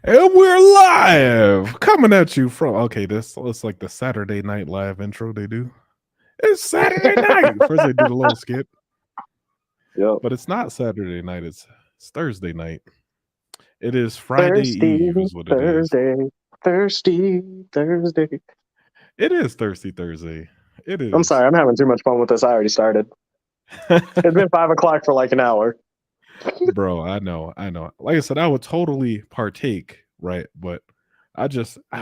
And we're live, coming at you from. Okay, this looks like the Saturday Night Live intro they do. It's Saturday night. First they do the little skit, Yep. but it's not Saturday night. It's Thursday night. It is Friday Thirsty Eve, is what it is. Thursday. Thirsty Thursday. It is Thirsty Thursday. It I'm is, sorry, I'm having too much fun with this. I already started. It's been 5 o'clock for like an hour. bro. I know. Like I said, I would totally partake, right? But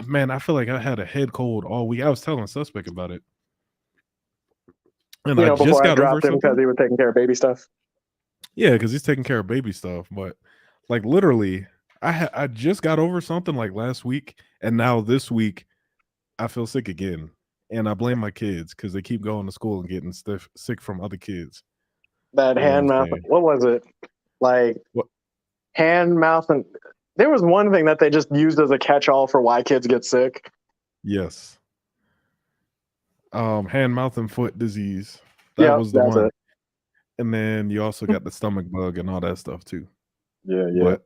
man, I feel like I had a head cold all week. I was telling a suspect about it, and I just Before I got over dropped him because something. he was taking care of baby stuff. Yeah, because he's taking care of baby stuff. But like literally, I just got over something like last week, and now this week I feel sick again, and I blame my kids because they keep going to school and getting sick from other kids. That You know what I'm hand mouth. saying? What was it? Like What? hand mouth and there was one thing that they just used as a catch-all for why kids get sick. Yes. Hand, mouth, and foot disease. That Yeah, was the that's one. it. And then you also got the stomach bug and all that stuff too. Yeah. But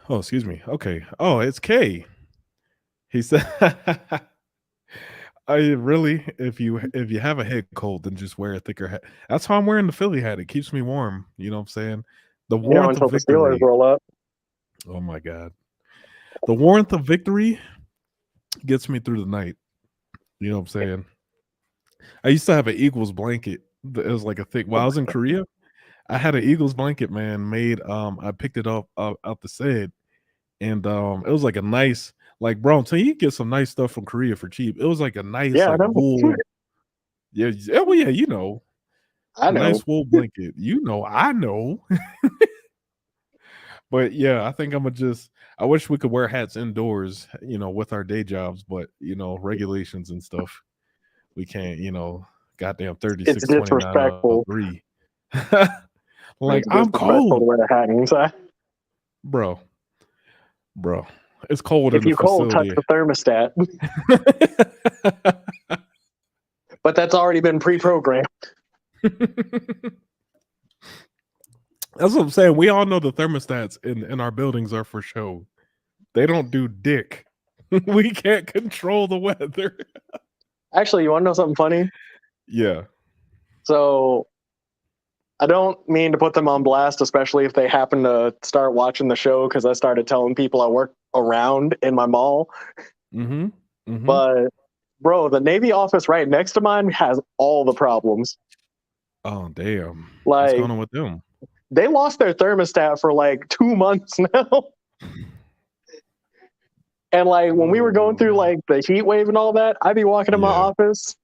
oh, excuse me. Okay. Oh, it's K. He said, "I really, if you have a head cold, then just wear a thicker hat." That's how I'm wearing the Philly hat. It keeps me warm. You know what I'm saying? The warmth of Until the Steelers victory. roll up. Oh my god, the warmth of victory gets me through the night. You know what I'm saying? I used to have an Eagles blanket. It was like a thick. While I was in Korea, I had an Eagles blanket, man. Made I picked it up out the said, and it was like a nice, like, bro. So you get some nice stuff from Korea for cheap. It was like a nice Yeah, I like know. wool. Yeah, well, yeah, you know, I know. nice wool blanket. You know, I know. But yeah, I think I'm gonna just. I wish we could wear hats indoors, with our day jobs, but regulations and stuff. We can't, goddamn It's 36, 29 disrespectful. degree. Like It's I'm disrespectful cold, to wear a hat inside. bro. Bro, it's cold in If the you cold, touch facility. the thermostat. But that's already been pre-programmed. That's what I'm saying. We all know the thermostats in our buildings are for show. They don't do dick. We can't control the weather. Actually, you want to know something funny? Yeah. So I don't mean to put them on blast, especially if they happen to start watching the show, because I started telling people I work around in my mall. Mm-hmm. Mm-hmm. But bro, the Navy office right next to mine has all the problems. Oh damn. What's Like going on with them? they lost their thermostat for like 2 months now. And like when we were going through like the heat wave and all that, I'd be walking in my Yeah, office,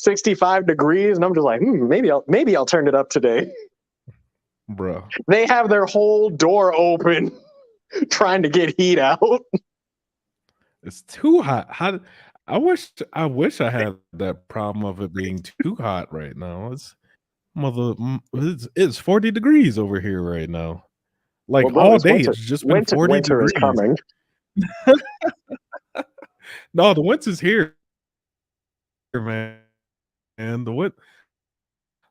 65 degrees, and I'm just like, maybe I'll turn it up today. bro. They have their whole door open, trying to get heat out. It's too hot. I wish I had that problem of it being too hot right now. It's 40 degrees over here right now. Like Well, bro, all it's day, winter. it's just been Winter, 40 winter is degrees. coming. No, the winter's here, man. And the what?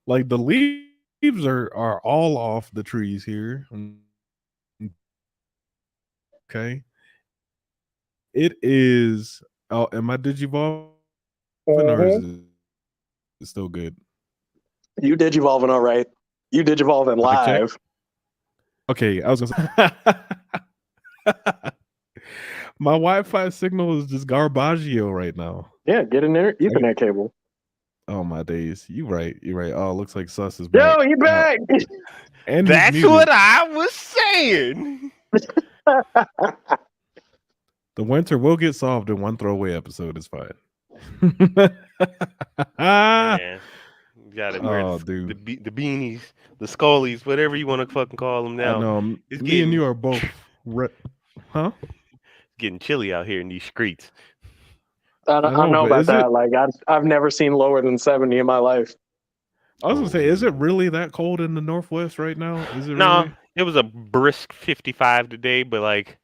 Like the leaves are all off the trees here. Okay, it is. Oh, am I digivolving or is Mhm. it still good? You digivolving all right. You digivolving Mic check. live. Okay, I was gonna say my Wi-Fi signal is just garbaggio right now. Yeah, get an Ethernet cable. Oh my days, you right, you're right. Oh, looks like Sus is back. Yo, he back. And he's That's muted. what I was saying. The winter will get solved in one throwaway episode. It's fine. Man, you gotta wear Oh, the dude, the beanies, the scullies, whatever you want to fucking call them I now. know. It's Me and getting you are both, huh? getting chilly out here in these streets. I I don't know, know but about is it? that. Like I've never seen lower than 70 in my life. I was gonna say, is it really that cold in the Northwest right now? Is it No, really? it was a brisk 55 today, but like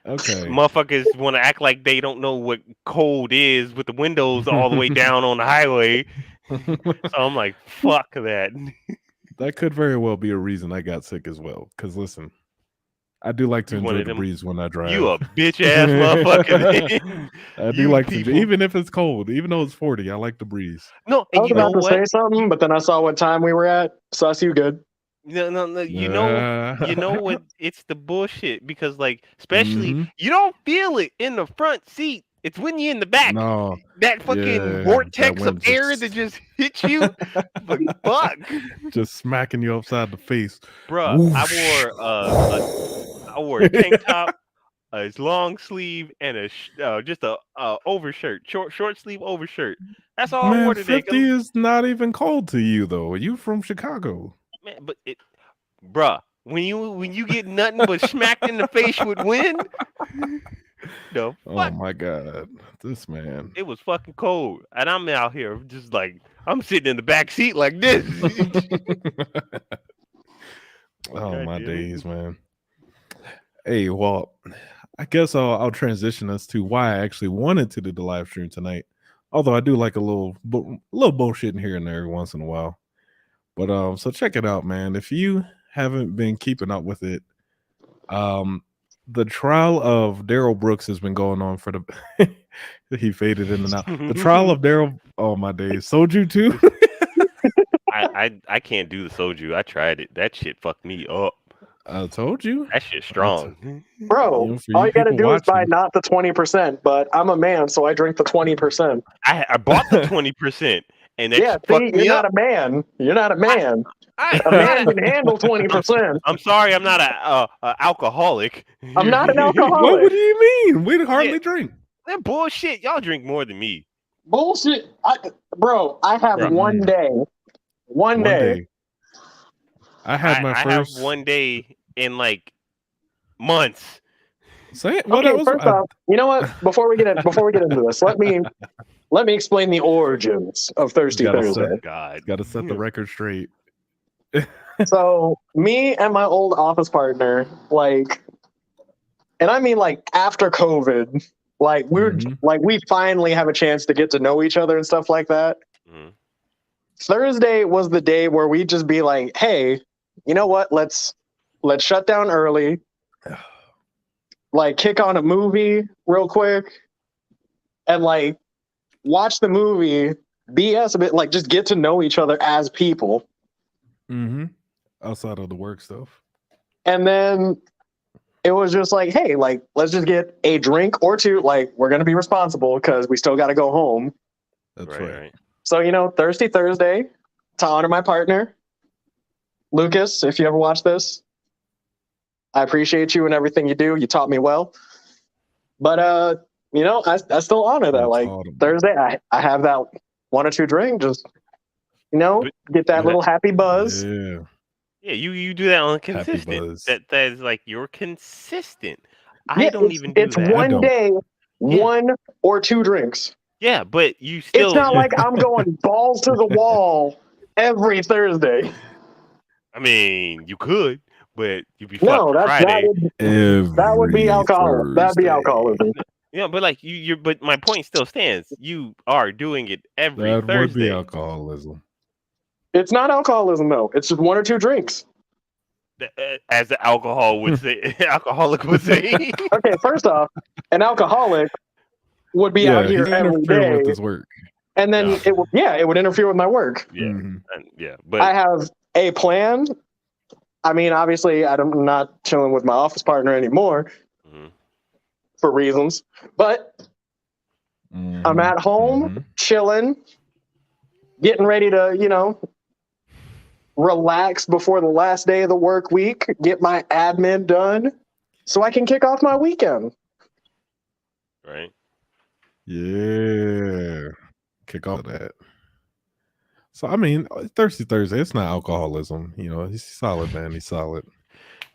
Okay. motherfuckers want to act like they don't know what cold is with the windows all the way down on the highway. So I'm like, fuck that. That could very well be a reason I got sick as well. Because listen, I do like to You one enjoy of the them. breeze when I drive. You a bitch ass motherfucker. I do You like people. to, even if it's cold, even though it's 40, I like the breeze. No, I and was you know about to say what? something, but then I saw what time we were at, so I see you good. No. You know what? It's the bullshit because, like, especially hmm you don't feel it in the front seat. It's when you're in the back. No, That fucking yeah, that vortex of wind air that just hits you. Like, fuck, just smacking you upside the face. bruh. Whoosh. I wore a tank top, a long sleeve, and just a overshirt, short sleeve overshirt. That's all I Man, wore today. 50 is not even cold to you though. You from Chicago. Man, but bruh, when you get nothing but smacked in the face with wind, the Oh fuck, my god, this man. it was fucking cold, and I'm out here just like I'm sitting in the back seat like this. Oh God my damn it. days, man. Hey, well, I guess I'll transition us to why I actually wanted to do the live stream tonight. Although I do like a little bullshit in here and there every once in a while. But so check it out, man. If you haven't been keeping up with it, the trial of Daryl Brooks has been going on for the he faded in and out. The trial of Daryl, oh my days. Soju too. I can't do the soju. I tried it. That shit fucked me up. I told you. That shit's strong. Bro, For all you gotta people do is buy watching. not the 20%, but I'm a man, so I drink the 20%. I bought the 20%, and that Yeah, shit see, fucked you're me not up. a man. You're not a man. I'm A not man can handle 20%. I'm sorry, I'm not a alcoholic. I'm not an What alcoholic. do you mean? We hardly Yeah. drink. That bullshit. Y'all drink more than me. Bullshit. Bro, I have Bruh. one day. One day. I had my I first. have one day in like months. Say it. Well, Okay, that was. first off, you know what? Before we get into this, let me explain the origins of Thirsty Gotta Thursday. say. God. Got to set the record straight. So me and my old office partner, like, and I mean like after COVID, like Mhm. we finally have a chance to get to know each other and stuff like that. Mhm. Thursday was the day where we'd just be like, hey, you know what? Let's shut down early. Like kick on a movie real quick and like watch the movie, BS a bit, like just get to know each other as people. Mm-hmm. Outside of the work stuff. And then it was just like, hey, like, let's just get a drink or two. Like, we're going to be responsible because we still got to go home. That's right. So, you know, Thirsty Thursday to honor my partner, Lucas, if you ever watch this, I appreciate you and everything you do. You taught me well. But, you know, I still honor that. Like, Thursday, I have that one or two drink, just, you know, get that little happy buzz. Yeah. Yeah, you do that on consistent. That is like you're consistent. Yeah, I don't even do it's that. one day, one or two drinks. Yeah, but you still. It's not like I'm going balls to the wall every Thursday. I mean, you could, but you'd be No, fucked Friday. That would be alcohol. That'd be alcoholism. Yeah, but like you, but my point still stands. You are doing it every That Thursday. would be alcoholism. It's not alcoholism though. It's just one or two drinks. As the alcoholic would say. Okay, first off, an alcoholic would be out here every day with his work. And then it would interfere with my work. Yeah, but I have a plan. I mean, obviously, I'm not chilling with my office partner anymore for reasons, but I'm at home chilling, getting ready to, you know, relax before the last day of the work week, get my admin done so I can kick off my weekend. Right. Yeah. Kick off that. So, I mean, Thirsty Thursday, it's not alcoholism. You know, he's solid, man. He's solid.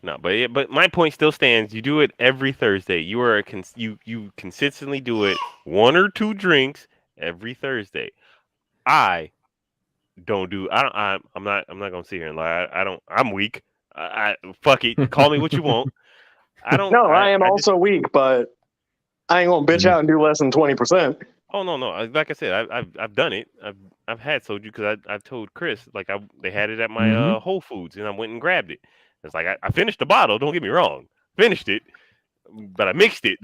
No, but my point still stands. You do it every Thursday. You are you consistently do it one or two drinks every Thursday. I don't do. I'm not gonna sit here and lie. I don't. I'm weak. I fuck it. Call me what you want. I don't. No, I am also weak, but I ain't gonna bitch out and do less than 20%. Oh no. Like I said, I've done it. I've had soju because I've told Chris like they had it at my Whole Foods and I went and grabbed it. It's like I finished the bottle. Don't get me wrong. finished it, but I mixed it.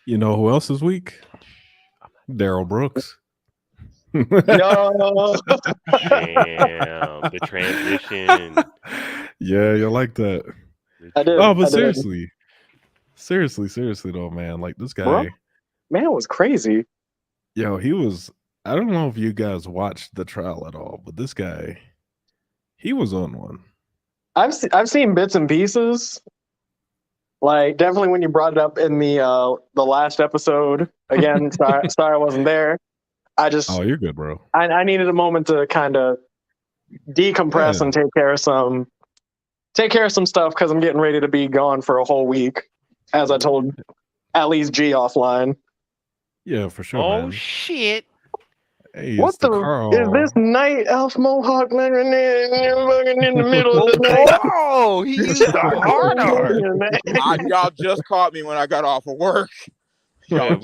You know who else is weak? Daryl Brooks. Yo, Damn, the transition. Yeah, you like that. I did. Oh, but I did. seriously though, man. Like this guy, Bro? Man, it was crazy. yo, he was. I don't know if you guys watched the trial at all, but this guy, he was on one. I've seen bits and pieces. Like definitely when you brought it up in the last episode. Again, sorry I wasn't there. I just Oh, you're good, bro. I needed a moment to kind of decompress Yeah. and take care of some stuff because I'm getting ready to be gone for a whole week, as I told at least G offline. Yeah, for sure, Oh man. shit! Hey, What it's the the Carl. is this night elf mohawk fucking in the middle of the night? Oh, he used the hard R. Y'all just caught me when I got off of work. Yeah,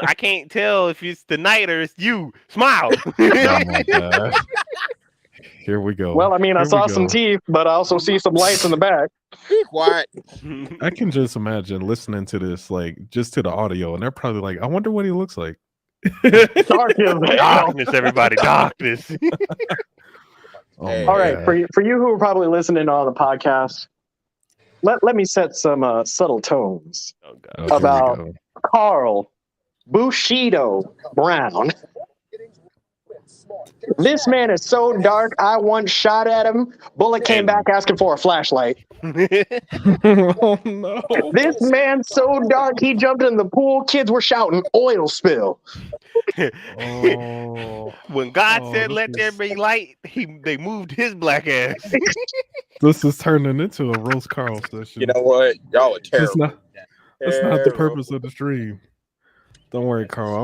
I can't tell if it's the night or it's you. Smile. Oh my god. Here we go. Well, I mean, I Here we saw some go. teeth, but I also see some lights in the back. Be quiet. I can just imagine listening to this, like just to the audio, and they're probably like, "I wonder what he looks like." Dark as hell. Darkness, everybody, darkness. Oh Hey. my All right, God. for you who are probably listening on the podcast, let me set some subtle tones. Oh god. Oh, here we About- go. Carl Bushido Brown. This man is so dark. I once shot at him. Bullet came back asking for a flashlight. Oh no. This man's so dark. He jumped in the pool. Kids were shouting oil spill. Oh, When God Oh, said, this "Let there is- be light," they moved his black ass. this is turning into a roast Carl session. You know what? Y'all are terrible. That's not the Terrible. purpose of the stream. Don't worry, Carl.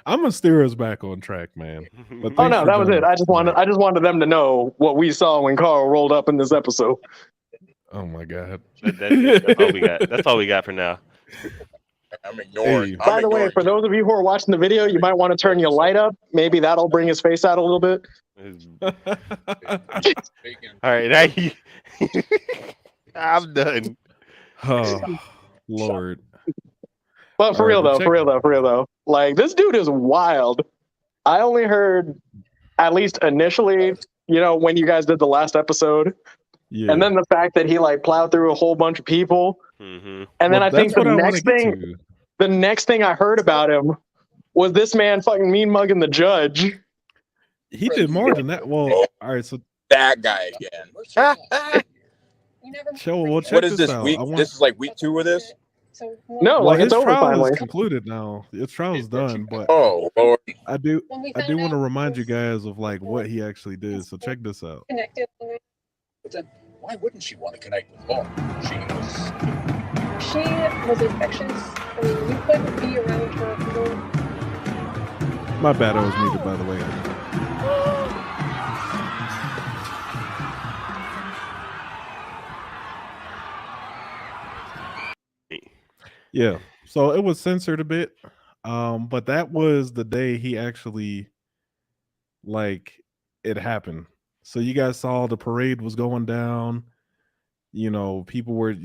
I'm gonna steer us back on track, man. But Oh thanks no, for that was it. joining I us just wanted them to know what we saw when Carl rolled up in this episode. Oh my god. That's all we got. That's all we got for now. I'm ignoring. Hey. I'm By the way, ignoring for you. those of you who are watching the video, you might want to turn your light up. Maybe that'll bring his face out a little bit. All right, now I'm done. Oh Lord. But for All right, real but though, check- for real though, like this dude is wild. I only heard, at least initially, when you guys did the last episode, Yeah. and then the fact that he like plowed through a whole bunch of people, Mm-hmm. and then Well, I think that's what I wanna get the to. next thing I heard about him was this man fucking mean mugging the judge. He did more than that. Well, all right, so That guy again. we'll check What is this this out. week? I want- This is like week 2 of this. No, well, like his it's over trial finally. is concluded now. His trial is done, but Oh Lord. I do want to remind you guys of like what he actually did. So check this out. Connected. But then, why wouldn't she want to connect with Laura? She She was infectious. I mean, you couldn't be around her for My bad, I was muted, by the way. Yeah, so it was censored a bit, but that was the day he actually, like, it happened. So you guys saw the parade was going down. You know, people were it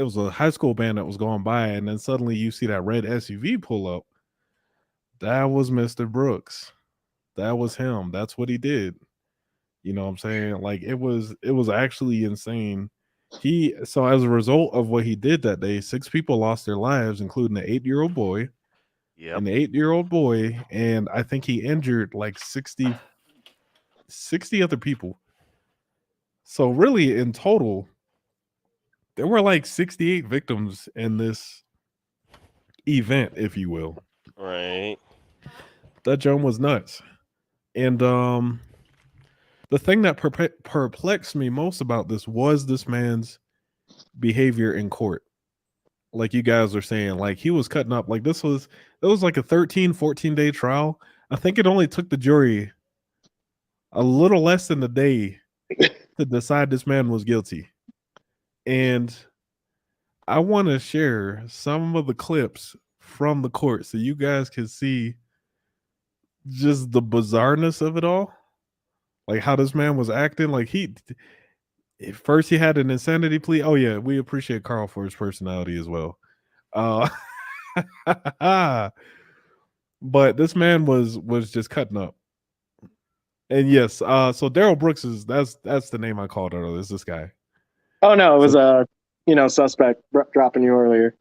was a high school band that was going by, and then suddenly you see that red SUV pull up. That was Mr. Brooks. That was him. That's what he did. You know what I'm saying? Like it was actually insane. So as a result of what he did that day, 6 people lost their lives, including an 8-year-old boy. Yep. An 8-year-old boy, and I think he injured like 60 other people. So really in total, there were like 68 victims in this event, if you will. Right. That joint was nuts. And the thing that perplexed me most about this was this man's behavior in court. Like you guys are saying, like he was cutting up. Like it was like a 14-day trial. I think it only took the jury a little less than a day to decide this man was guilty. And I want to share some of the clips from the court so you guys can see just the bizarreness of it all. Like how this man was acting. Like he First, he had an insanity plea. Oh yeah, we appreciate Carl for his personality as well. But this man was just cutting up. And yes, so Daryl Brooks is that's the name I called earlier. Is this guy? Oh no, it was suspect dropping you earlier.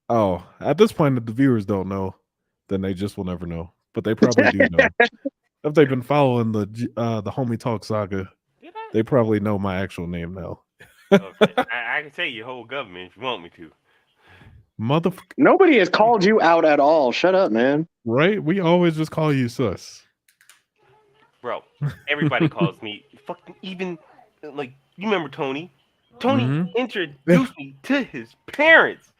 Oh, at this point, if the viewers don't know, then they just will never know. But they probably do know. If they've been following the Homie Talk saga, they probably know my actual name now. Okay. I can tell you whole government if you want me to. Motherfucker. Nobody has called you out at all. Shut up, man. Right? We always just call you sus. Bro, everybody calls me fucking even like you remember Tony? Tony introduced me to his parents.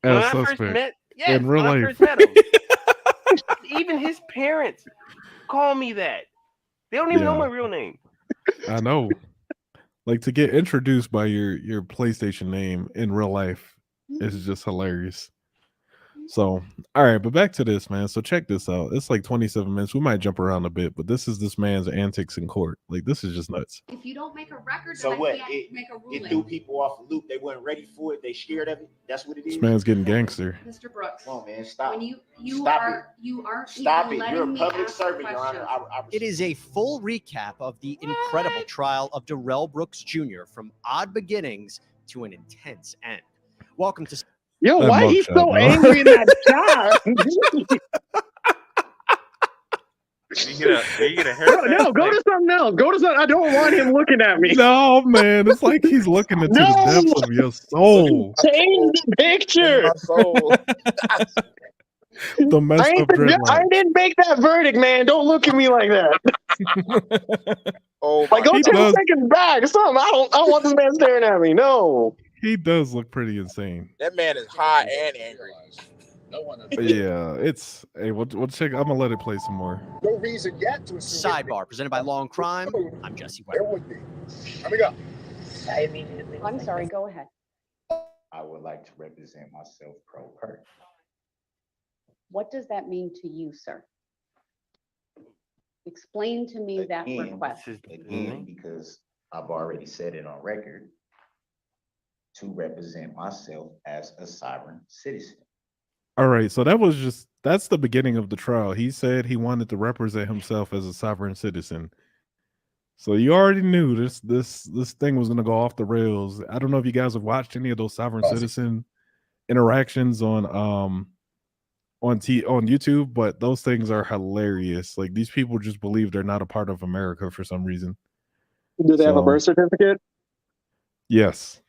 When As I first suspect. met In real when I life. first met him. Even his parents call me that. They don't even know my real name. I know. Like to get introduced by your PlayStation name in real life is just hilarious. So, all right, but back to this, man. So check this out. It's like 27 minutes. We might jump around a bit, but this is this man's antics in court. Like this is just nuts. If you don't make a record, So then what? I can't make a ruling. It threw people off a loop. They weren't ready for it. They scared of it. That's what it is. This man's getting gangster. Mr. Brooks. Come on, man. Stop. When you Stop aren't Stop even it. letting You're a me public ask the servant, Your Honor. question. It is a full recap of the incredible trial of Darrell Brooks Jr. from odd beginnings to an intense end. Welcome to. Yo, That why he's mugshot, so bro. angry in that shot? You get a haircut? No, go to something else. Go to something. I don't want him looking at me. No, man. It's like he's looking into the depths of your soul. Change the picture. My soul. The messed up I dreadlock. didn't make that verdict, man. Don't look at me like that. Oh Like, go my 10 does. seconds back or something. I don't want this man staring at me. No. He does look pretty insane. That man is high and angry. No one Yeah, it's hey, we'll check. I'm gonna let it play some more. no reason yet to assume Sidebar presented by Law and Crime. I'm Jesse there White. would be. Let me go. I'm sorry, go ahead. I would like to represent myself pro per. What does that mean to you, sir? Explain to me that Again, request. Again, because I've already said it on record, to represent myself as a sovereign citizen. All right, so that's the beginning of the trial. He said he wanted to represent himself as a sovereign citizen. So you already knew this thing was gonna go off the rails. I don't know if you guys have watched any of those sovereign citizen interactions on YouTube, but those things are hilarious. Like these people just believe they're not a part of America for some reason. Do they have a So- birth certificate? Yes.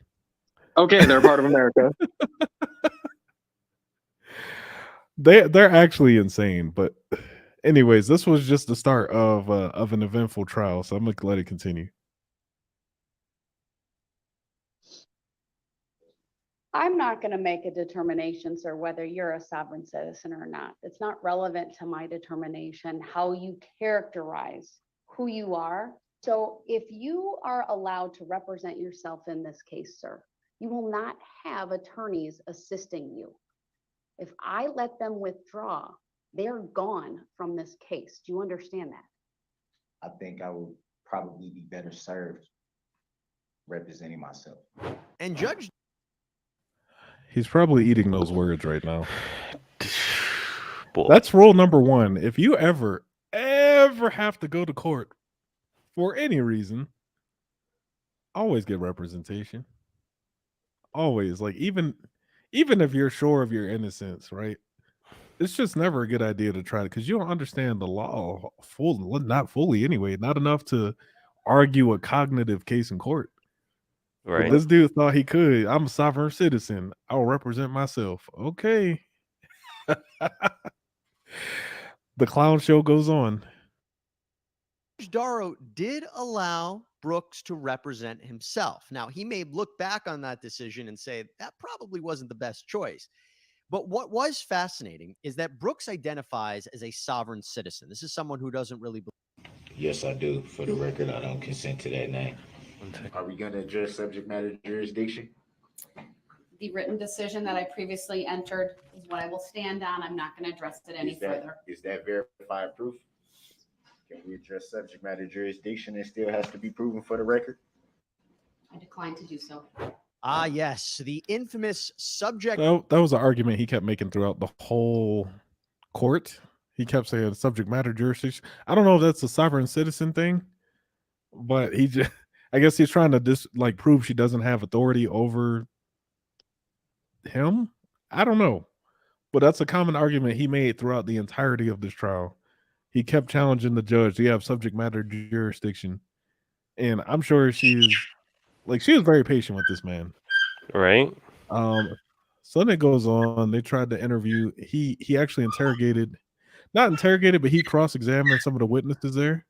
Okay, they're part of America. They're actually insane, but anyways, this was just the start of an eventful trial, so I'm gonna let it continue. I'm not going to make a determination, sir, whether you're a sovereign citizen or not. It's not relevant to my determination how you characterize who you are. So if you are allowed to represent yourself in this case, sir, you will not have attorneys assisting you. If I let them withdraw, they're gone from this case. Do you understand that? I think I would probably be better served representing myself. And Judge He's probably eating those words right now. Boy. That's rule number 1. If you ever have to go to court for any reason, always get representation. Always. Like even if you're sure of your innocence, right? It's just never a good idea to try to, because you don't understand the law not fully anyway, not enough to argue a cognitive case in court. Right. But this dude thought he could. I'm a sovereign citizen. I'll represent myself. Okay. The clown show goes on. Darrow did allow Brooks to represent himself. Now, he may look back on that decision and say that probably wasn't the best choice. But what was fascinating is that Brooks identifies as a sovereign citizen. This is someone who doesn't really believe. Yes, I do. For the record, I don't consent to that name. Are we going to address subject matter jurisdiction? The written decision that I previously entered is what I will stand on. I'm not going to address it any further. Is that verified proof? Can we address subject matter jurisdiction? It still has to be proven for the record. I declined to do so. Ah, yes, the infamous subject. That was an argument he kept making throughout the whole court. He kept saying subject matter jurisdiction. I don't know if that's a sovereign citizen thing, but he just, I guess he's trying to prove she doesn't have authority over him. I don't know, but that's a common argument he made throughout the entirety of this trial. He kept challenging the judge. Do you have subject matter jurisdiction? And I'm sure she was very patient with this man. Right. So then it goes on. They tried to interview. He actually not interrogated, but he cross-examined some of the witnesses there,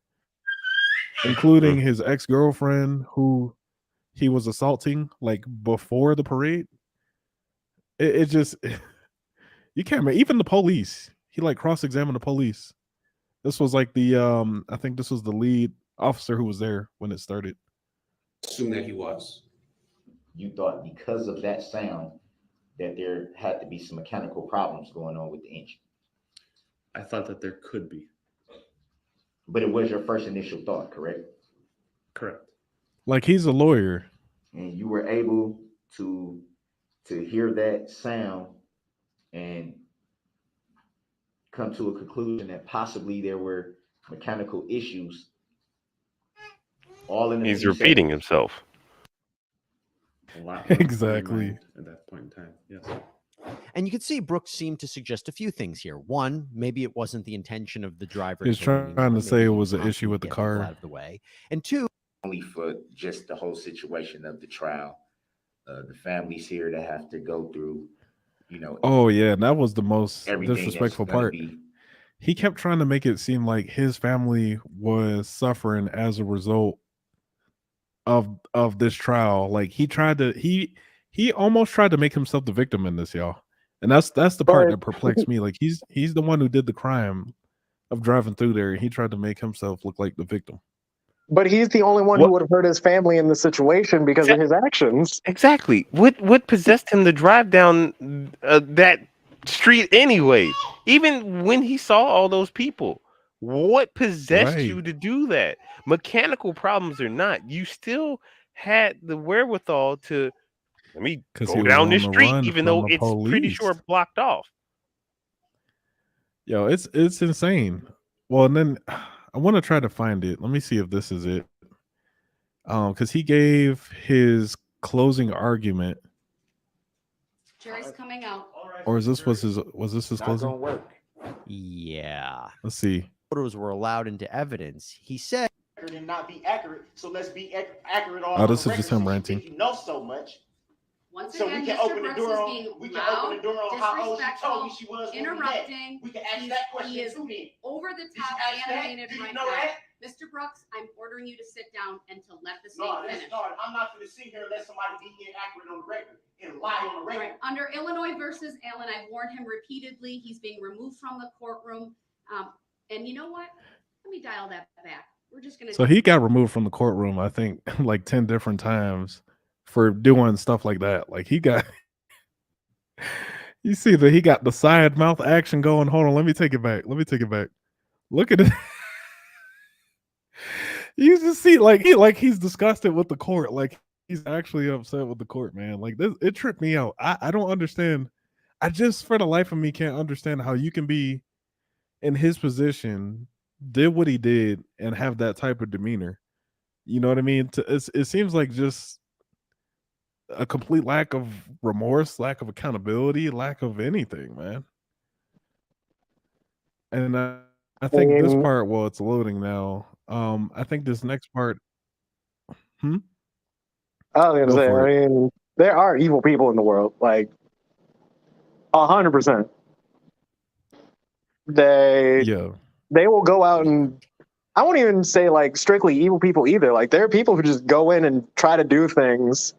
including his ex-girlfriend who he was assaulting before the parade. It just you can't even the police. He cross-examined the police. This was I think this was the lead officer who was there when it started. Assume that he was. You thought because of that sound that there had to be some mechanical problems going on with the engine. I thought that there could be. But it was your first initial thought, correct? Correct. He's a lawyer. And you were able to hear that sound and come to a conclusion that possibly there were mechanical issues. All in He's repeating himself. A lot Exactly. at that point in time. Yes. And you can see Brooks seemed to suggest a few things here. One, maybe it wasn't the intention of the driver. He's trying to say it was an issue with the car. Out of the way. And two, only for just the whole situation of the trial. The families here that have to go through, Oh yeah, that was the most everything disrespectful that's gonna part. He kept trying to make it seem like his family was suffering as a result of this trial. He almost tried to make himself the victim in this, y'all. And that's the part that perplexed me. He's the one who did the crime of driving through there. He tried to make himself look like the victim. But he's the only one who would have hurt his family in the situation because of his actions. Exactly. What possessed him to drive down that street anyway? Even when he saw all those people, what possessed you to do that? Mechanical problems or not, you still had the wherewithal to let me go down this street, even though it's pretty sure blocked off. Yo, it's insane. Well, and then I want to try to find it. Let me see if this is it. Because he gave his closing argument. Jury's coming out. Or was this his closing? Work. Yeah. Let's see. Photos were allowed into evidence. He said, and not be accurate. So let's be accurate on. This is just him ranting. You know so much. Once So again, we can Mr. open the Brooks door is on. being We can open the door on how old she told me she was. when we met. interrupting. We can ask He's- that question he is too. Then over the Did you top ask that? animated Do you right know now. that? Mr. Brooks, I'm ordering you to sit down and to let the state No, finish. I'm not going to sit here and let somebody be inaccurate on the record and lie on the record. Right. Under Illinois versus Allen, I've warned him repeatedly. He's being removed from the courtroom. And you know what? Let me dial that back. We're just going to. So he got removed from the courtroom, I think, 10 different times for doing stuff like that. He got. You see that he got the side mouth action going. Hold on, let me take it back. Look at it. You just see he's disgusted with the court. He's actually upset with the court, man. This, it tripped me out. I don't understand. I just for the life of me can't understand how you can be in his position, did what he did, and have that type of demeanor. You know what I mean? It seems like just a complete lack of remorse, lack of accountability, lack of anything, man. And I think this part, well, it's loading now. I think this next part. I was gonna say, I mean, there are evil people in the world, 100%. They will go out and I won't even say strictly evil people either. There are people who just go in and try to do things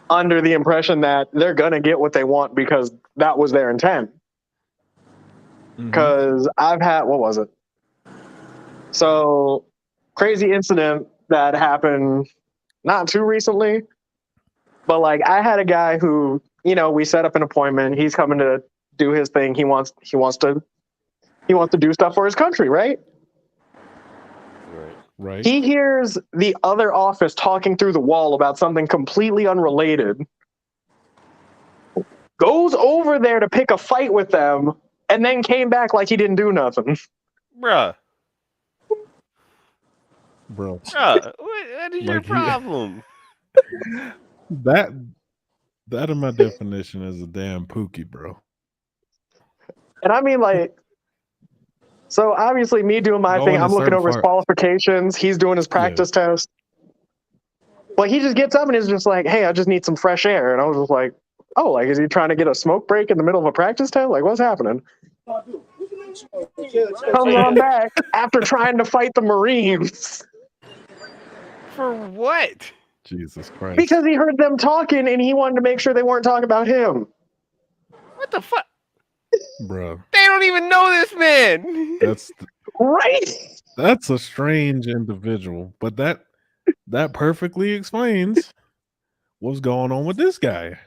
under the impression that they're gonna get what they want because that was their intent. Because I've had, what was it? So, crazy incident that happened not too recently, but I had a guy who, we set up an appointment. He's coming to do his thing. He wants to do stuff for his country, right? Right. He hears the other office talking through the wall about something completely unrelated. Goes over there to pick a fight with them, and then came back like he didn't do nothing. Bruh. Bro. What is your Like he- problem? That in my definition is a damn Pookie, bro. And I mean, like, so obviously me doing my thing, Going I'm to looking certain over his far- qualifications. He's doing his practice test. Like, he just gets up and is just like, hey, I just need some fresh air. And I was just like, oh, like, is he trying to get a smoke break in the middle of a practice test? Like, what's happening? Comes on back after trying to fight the Marines. For what? Jesus Christ. Because he heard them talking and he wanted to make sure they weren't talking about him. What the fuck? Bro. They don't even know this man. That's right. That's a strange individual, but that perfectly explains what's going on with this guy.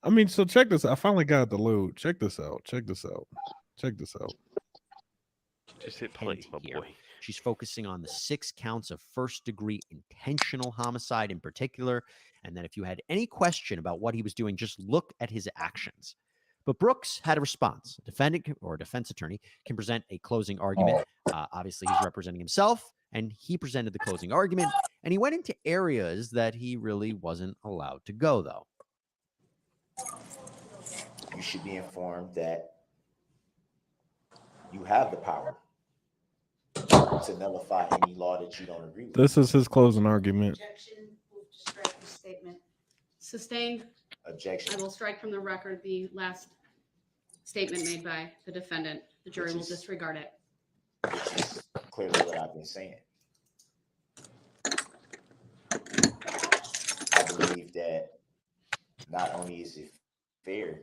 I mean, so check this. I finally got the load. Check this out. Check this out. Check this out. Just hit play, my boy. She's focusing on the 6 counts of first-degree intentional homicide in particular, and that if you had any question about what he was doing, just look at his actions. But Brooks had a response. A defendant or a defense attorney can present a closing argument. Obviously, he's representing himself, and he presented the closing argument, and he went into areas that he really wasn't allowed to go, though. You should be informed that you have the power to nullify any law that you don't agree with. This is his closing argument. Objection. Move to strike the statement. Sustained. Objection. I will strike from the record the last statement made by the defendant. The jury will disregard it. Which is clearly what I've been saying. I believe that not only is it fair,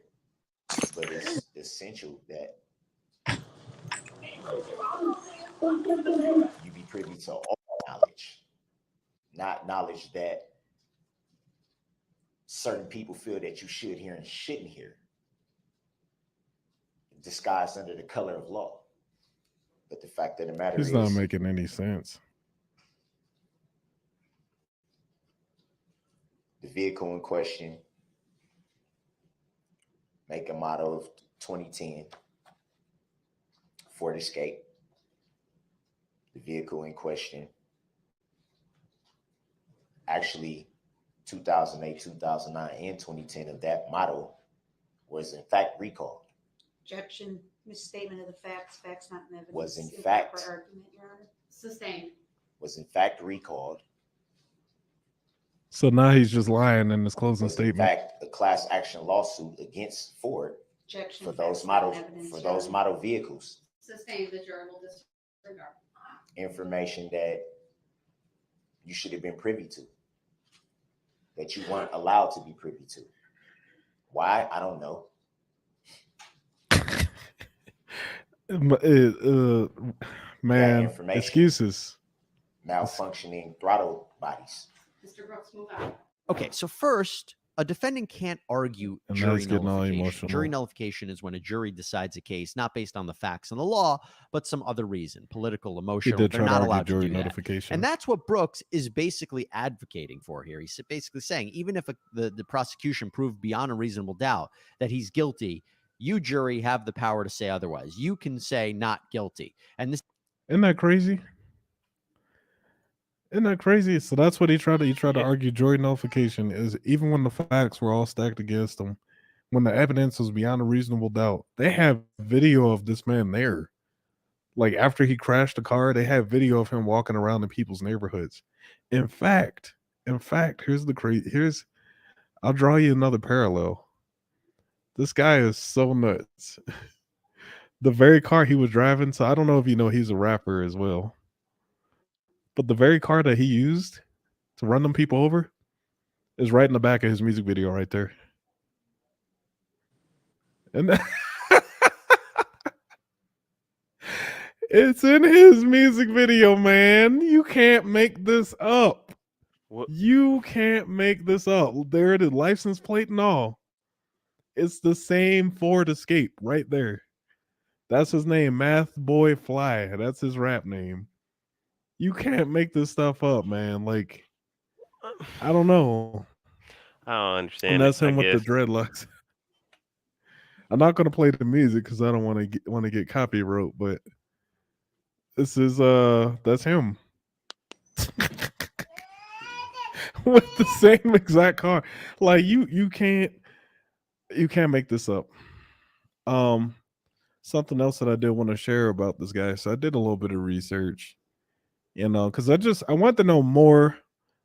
but it's essential that you be privy to all knowledge, not knowledge that certain people feel that you should hear and shouldn't hear, disguised under the color of law. But the fact of the matter He's is, not making any sense. the vehicle in question, make and model of 2010 Ford Escape. The vehicle in question, actually 2008, 2009, and 2010 of that model was in fact recalled. Objection. Misstatement of the facts. Facts not in evidence. Was in Improper fact argument, Your Honor. Sustained. Was in fact recalled. So now he's just lying in his closing Was in statement. fact a class action lawsuit against Ford Objection. for those Facts not in models, evidence, for Your those Honor. model vehicles. Sustained. The jury will disregard. Information that you should have been privy to, that you weren't allowed to be privy to. Why? I don't know. Man, information. excuses. Malfunctioning throttle bodies. Mr. Brooks, move on. Okay, so first, a defendant can't argue And now jury he's getting all nullification. emotional. Jury nullification is when a jury decides a case not based on the facts and the law, but some other reason, political, He emotional. did They're try to not argue allowed to jury do that. notification. And that's what Brooks is basically advocating for here. He's basically saying, even if the prosecution proved beyond a reasonable doubt that he's guilty, you, jury, have the power to say otherwise. You can say not guilty. And this Isn't that crazy? Isn't that crazy? So that's what he tried to argue jury nullification is even when the facts were all stacked against him, when the evidence was beyond a reasonable doubt, they have video of this man there. Like after he crashed the car, they have video of him walking around in people's neighborhoods. In fact, I'll draw you another parallel. This guy is so nuts. The very car he was driving, so I don't know if you know he's a rapper as well. But the very car that he used to run them people over is right in the back of his music video right there. And it's in his music video, man. You can't make this up. What? You can't make this up. There it is, license plate and all. It's the same Ford Escape right there. That's his name, Math Boy Fly. That's his rap name. You can't make this stuff up, man. Like, I don't know. I don't And understand that's it. I him with the guess. dreadlocks. I'm not gonna play the music because I don't want to get copyright, but this is that's him with the same exact car. Like you can't make this up. Um, something else that I did want to share about this guy. So I did a little bit of research, because I wanted to know more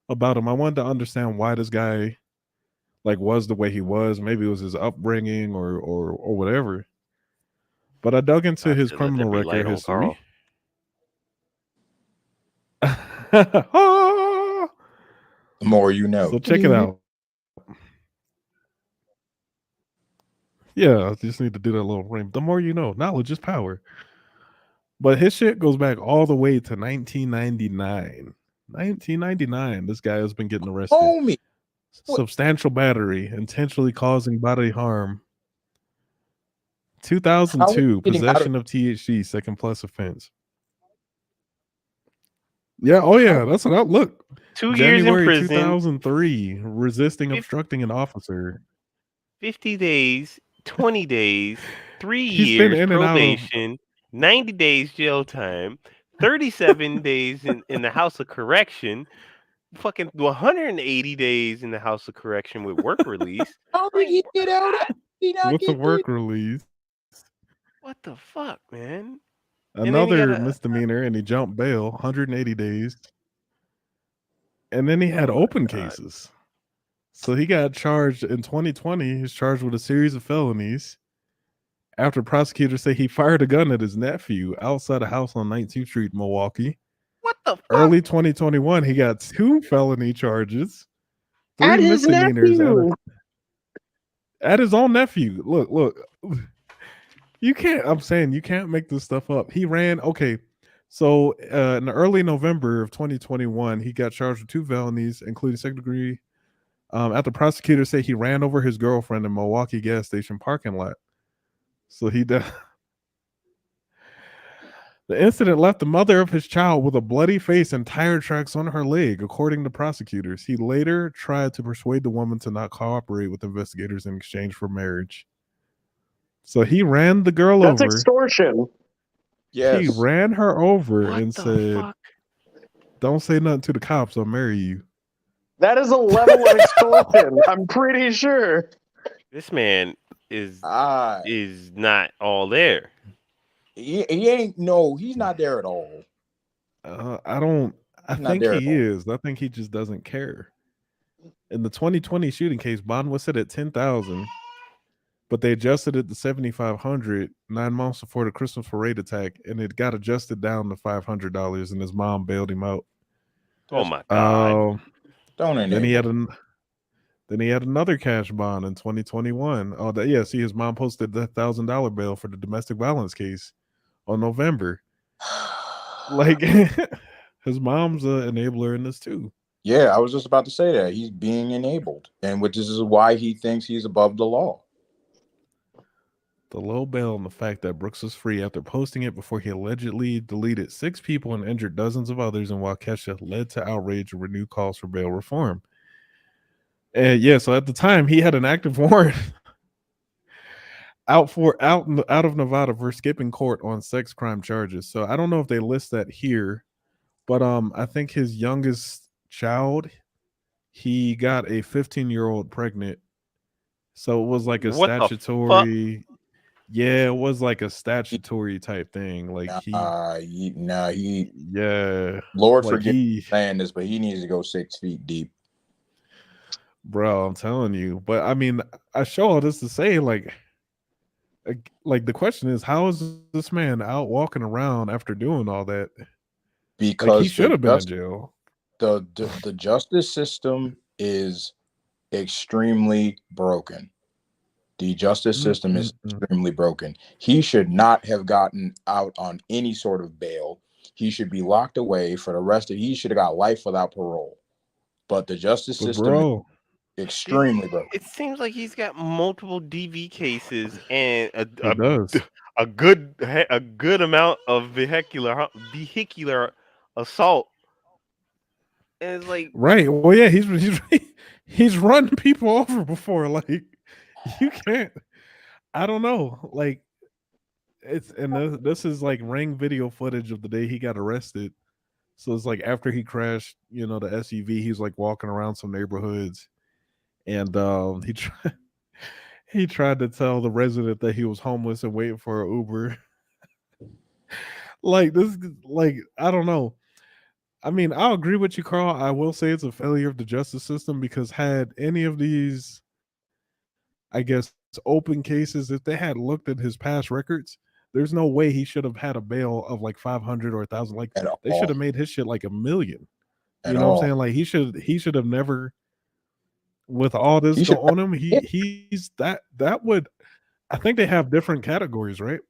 about him. I wanted to understand why this guy like was the way he was. Maybe it was his upbringing or whatever. But I dug into I his should let there criminal be record light on history. The more you know. So check it out. Yeah, I just need to do that little ring. The more you know, knowledge is power. But his shit goes back all the way to 1999. 1999, this guy has been getting arrested. Homie. Substantial battery, intentionally causing bodily harm. How is 2002, he getting out possession of THC, second plus offense. Yeah, oh yeah, that's what I look. 2 years in January prison, 2003, resisting obstructing an officer. 50 days, 20 days, 3 He's been years in and out of probation, 90 days jail time, 37 days in the House of Correction, fucking 180 days in the House of Correction with work release. How did he get out? He not with the get work release. What the fuck, man? And then he Another got a misdemeanor, and he jumped bail, 180 days. And then he had Oh my open God. cases. So he got charged in 2020. He's charged with a series of felonies after prosecutors say he fired a gun at his nephew outside a house on 19th Street, Milwaukee. What the fuck? Early 2021, he got 2 felony charges, 3 At his misdemeanors nephew. at his own nephew. Look. You can't, I'm saying you can't make this stuff up. He ran, okay. So in the early November of 2021, he got charged with 2 felonies, including second degree. After prosecutors say he ran over his girlfriend in Milwaukee gas station parking lot. So he died. The incident left the mother of his child with a bloody face and tire tracks on her leg, according to prosecutors. He later tried to persuade the woman to not cooperate with investigators in exchange for marriage. So he ran the girl That's over. extortion. Yes. He ran her over What and the said, fuck? "Don't say nothing to the cops. I'll marry you." That is a level of extortion. I'm pretty sure. This man is Ah, not all there. he ain't. No, he's not there at all. I don't. I Not think there at he all. is. I think he just doesn't care. In the 2020 shooting case, bond was set at 10,000, but they adjusted it to 7,500 9 months before the Christmas parade attack, and it got adjusted down to $500, and his mom bailed him out. Oh my God. Don't Then he had enable. then he had another cash bond in 2021. Oh, yeah. See, his mom posted the $1,000 bail for the domestic violence case on November. Like, his mom's an enabler in this too. Yeah, I was just about to say that. He's being enabled, and which is why he thinks he's above the law. The low bail and the fact that Brooks was free after posting it before he allegedly deleted 6 people and injured dozens of others in Waukesha led to outrage and renewed calls for bail reform. And yeah, so at the time he had an active warrant out of Nevada for skipping court on sex crime charges. So I don't know if they list that here, but I think his youngest child, he got a 15-year-old pregnant. So it was like a What the fuck? statutory. Yeah, it was like a statutory type thing. Like yeah. like Lord forgive me saying this, but he needs to go 6 feet deep. Bro, I'm telling you. But I mean, I show all this to say, like the question is, how is this man out walking around after doing all that? Because like, he should have been in jail. The justice system is extremely broken. The justice system is extremely broken. He should not have gotten out on any sort of bail. He should be locked away for the rest of. He should have got life without parole. But the justice system is extremely broken. It seems like he's got multiple DV cases and does. a good amount of vehicular assault. And it's like, Right. Well, yeah, he's run people over before. Like, you can't. I don't know. Like, this is like ring video footage of the day he got arrested. So it's like after he crashed, the SUV, he's like walking around some neighborhoods, and he tried to tell the resident that he was homeless and waiting for an Uber. Like this, like I don't know. I mean, I'll agree with you, Carl. I will say it's a failure of the justice system because had any of these, I guess, open cases, if they had looked at his past records, there's no way he should have had a bail of like 500 or 1,000. Like they should have made his shit like 1 million. You know what I'm saying? Like he should have never. With all this going on him, he's that would. I think they have different categories, right?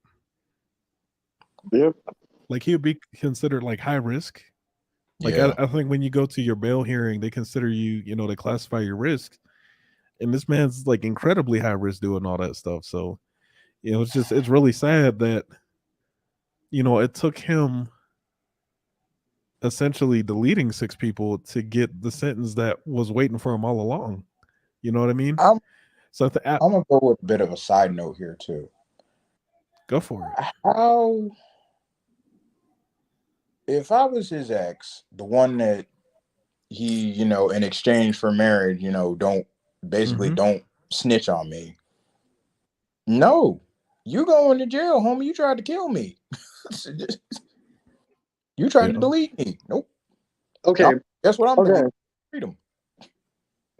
Yep. Like he would be considered like high risk. Like Yeah. I think when you go to your bail hearing, they consider you, they classify your risk. And this man's like incredibly high risk doing all that stuff. So, it's really sad that, it took him essentially deleting 6 people to get the sentence that was waiting for him all along. You know what I mean? I'm gonna go with a bit of a side note here too. Go for it. How, if I was his ex, the one that he, in exchange for marriage, don't snitch on me. No, you going to jail, homie. You tried to kill me. You tried to delete me. Nope. Okay. That's what I'm doing. Freedom.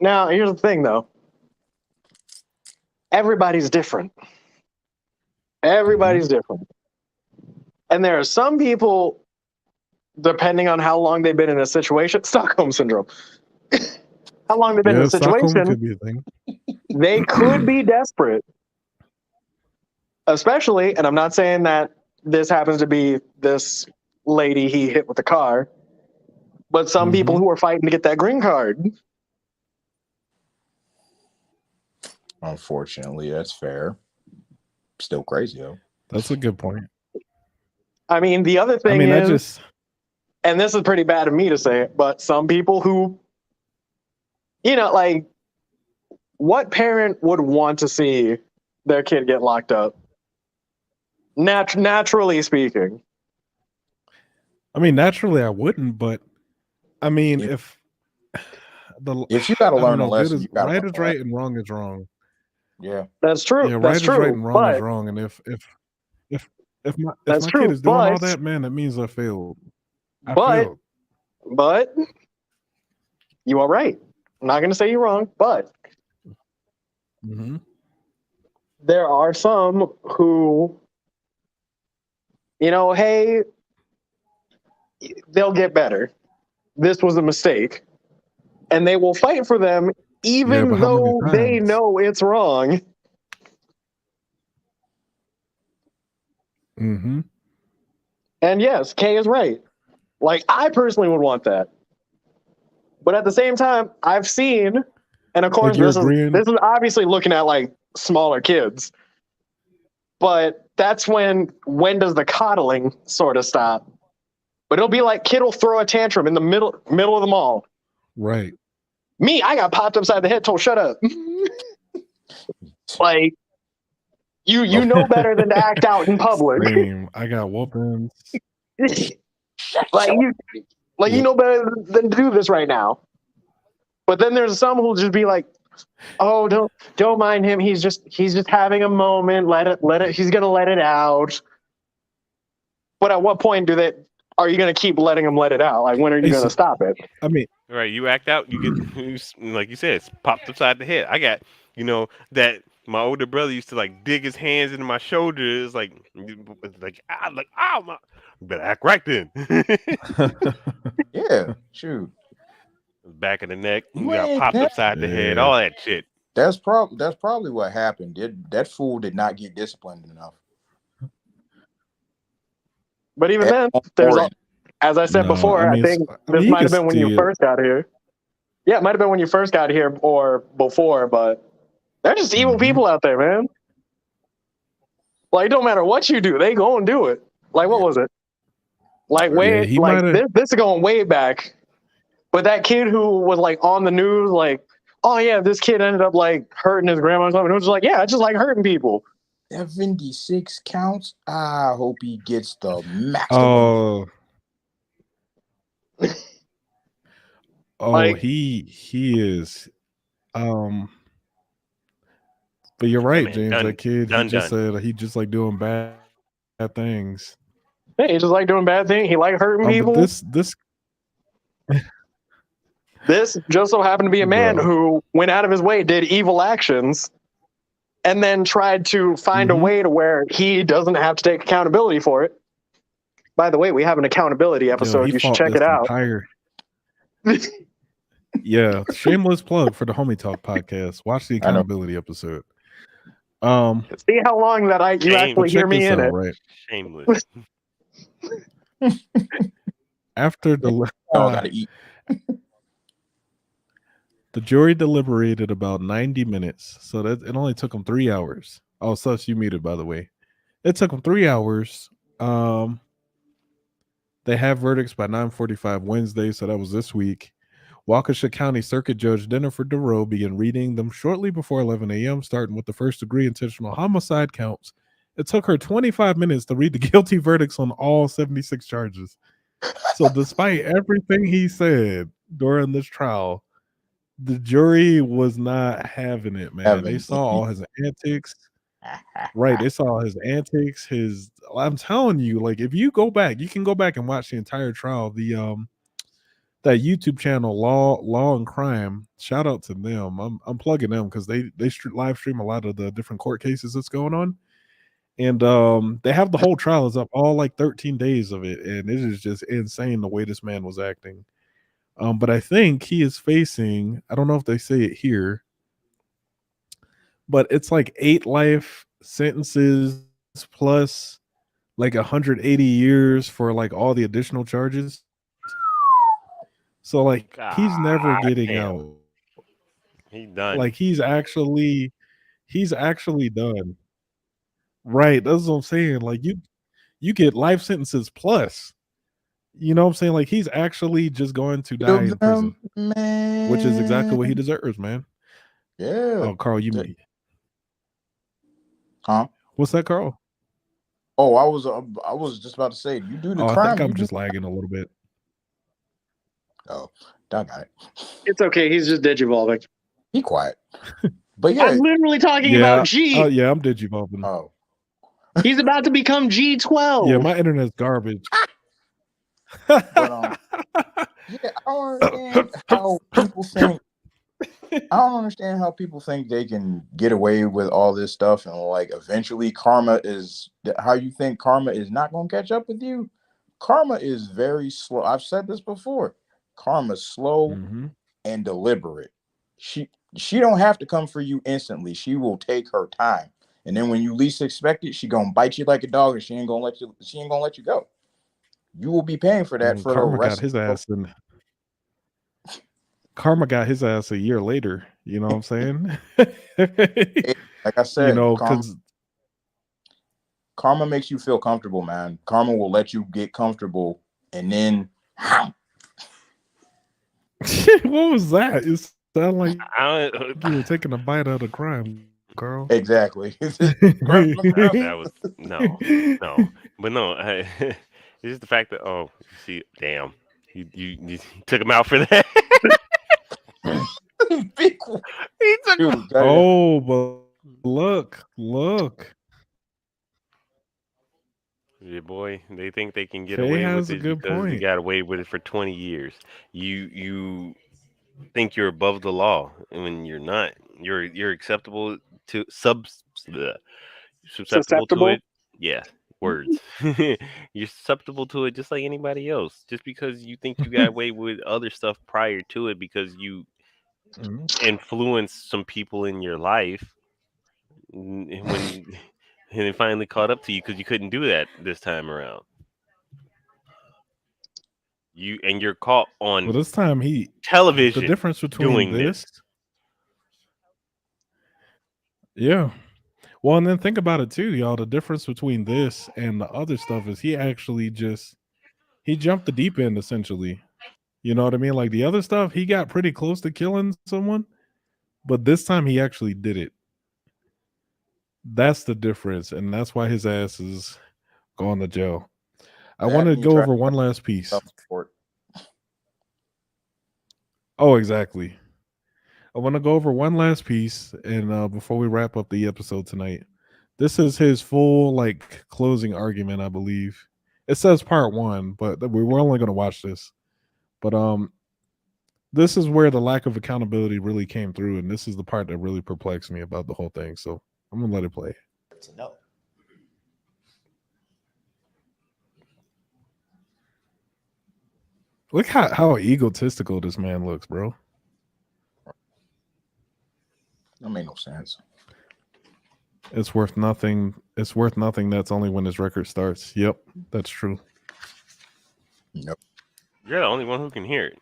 Now, here's the thing, though. Everybody's different. Everybody's different. And there are some people, depending on how long they've been in a situation, Stockholm Syndrome, how long they've been in a situation, could be a thing. They could be desperate. Especially, and I'm not saying that this happens to be this lady he hit with the car, but some people who are fighting to get that green card. Unfortunately, that's fair. Still crazy though. That's a good point. I mean, the other thing is, and this is pretty bad of me to say it, but some people who, like, what parent would want to see their kid get locked up? Naturally speaking. I mean, naturally I wouldn't, but I mean, if you got to learn a lesson, right is right and wrong is wrong. Yeah, that's true. Yeah, that's right true, is right and wrong is wrong. And if my kid is doing all that, man, that means I failed. I failed. But you are right. I'm not going to say you're wrong, but there are some who, hey, they'll get better. This was a mistake. And they will fight for them even though they know it's wrong. And yes, Kay is right. Like, I personally would want that. But at the same time, I've seen, and of course, this is obviously looking at like smaller kids. But that's when does the coddling sort of stop? But it'll be like kid will throw a tantrum in the middle of the mall. Right. Me, I got popped upside the head, told shut up. Like, you know better than to act out in public. Same. I got whoopings. You know better than to do this right now. But then there's some who'll just be like, "Oh, don't mind him. He's just having a moment. Let it. He's gonna let it out." But at what point are you gonna keep letting him let it out? Like, when are you gonna stop it? I mean, right, you act out, you get like you said, it's popped upside the head. I got that my older brother used to like dig his hands into my shoulders, like my better act right then. Yeah, shoot. Back of the neck, you got popped upside the head, all that shit. That's probably what happened. That fool did not get disciplined enough. But even then, as I said before, I think this might have been when you first got here. Yeah, it might have been when you first got here or before, but they're just evil people out there, man. Like, it don't matter what you do, they go and do it. Like, what was it? Like Yeah, he might have. this is going way back. But that kid who was like on the news, like, oh yeah, this kid ended up like hurting his grandma or something. It was just like, yeah, I just like hurting people. 76 counts. I hope he gets the maximum. Oh, Like, he is. But you're That right, man James. That kid, he just said he just like doing bad things. hey, he just like doing bad things. He like hurting But people. This just so happened to be a man Bro. who went out of his way, did evil actions, and then tried to find a way to where he doesn't have to take accountability for it. By the way, we have an accountability episode. He You should fought check this it out. entire. Yeah, shameless plug for the Homie Talk podcast. Watch the accountability episode. See how long that you actually hear me in it. Right? Shameless. After the gotta eat. The jury deliberated about 90 minutes, so that it only took them 3 hours. Oh, sus, you muted, by the way. It took them 3 hours. They have verdicts by 9:45 Wednesday, so that was this week. Waukesha County Circuit Judge Jennifer DeRoe began reading them shortly before 11 a.m., starting with the first-degree intentional homicide counts. It took her 25 minutes to read the guilty verdicts on all 76 charges. So despite everything he said during this trial, the jury was not having it, man. They saw all his antics. Right. They saw his antics, I'm telling you, like, if you go back, you can go back and watch the entire trial. That YouTube channel, Law and Crime, shout out to them. I'm plugging them because they live stream a lot of the different court cases that's going on. And they have the whole trial is up, all like 13 days of it, and it is just insane the way this man was acting. But I think he is facing, I don't know if they say it here, but it's like 8 life sentences plus like 180 years for like all the additional charges. So like he's never getting out. He's done. Like he's actually done. Right. That's what I'm saying. Like you get life sentences plus. You know what I'm saying? Like he's actually just going to die in prison. Man. Which is exactly what he deserves, man. Yeah. Oh, Carl, you Huh? What's that, Carl? Oh, I was just about to say, you do the I crime. think I'm just lagging a little bit. Oh, I got it. It's okay. He's just digivolving. Be quiet. But yeah, I'm literally talking about G. Oh yeah, I'm digivolving. Oh, he's about to become G12. Yeah, my internet's garbage. But yeah, I don't understand how people think. I don't understand how people think they can get away with all this stuff, and like eventually karma is how you think karma is not going to catch up with you. Karma is very slow. I've said this before. Karma's slow and deliberate. She don't have to come for you instantly. She will take her time, and then when you least expect it, she gonna bite you like a dog, and she ain't gonna let you go. You will be paying for that for Karma the rest. got his ass in. Karma got his ass a year later. You know what I'm saying? Like I said, you know, because karma makes you feel comfortable, man. Karma will let you get comfortable, and then what was that? It sounded like you were taking a bite out of crime, Carl. Exactly. That was no, but no. It's just the fact that you see, damn, you took him out for that. He took him. Oh, but look. Yeah, boy, they think they can get Faye away has with a it good because they point. got away with it for 20 years. You think you're above the law when you're not. You're acceptable to susceptible to it. Yeah, words. You're susceptible to it just like anybody else. Just because you think you got away with other stuff prior to it because you influenced some people in your life when and it finally caught up to you because you couldn't do that this time around. You're caught on Well, this time television. The difference between doing this. Yeah. Well, and then think about it too, y'all. The difference between this and the other stuff is he actually just He jumped the deep end essentially. You know what I mean? Like the other stuff, he got pretty close to killing someone, but this time he actually did it. That's the difference, and that's why his ass is going to jail. I That want to and he go tried over to one last piece. self-report. Oh, exactly. I want to go over one last piece, and before we wrap up the episode tonight, this is his full like closing argument, I believe. It says part one, but we're only going to watch this. But this is where the lack of accountability really came through, and this is the part that really perplexed me about the whole thing. So I'm gonna let it play. To know. Look how egotistical this man looks, bro. That made no sense. It's worth nothing. It's worth nothing. That's only when his record starts. Yep, that's true. Yep. You're the only one who can hear it.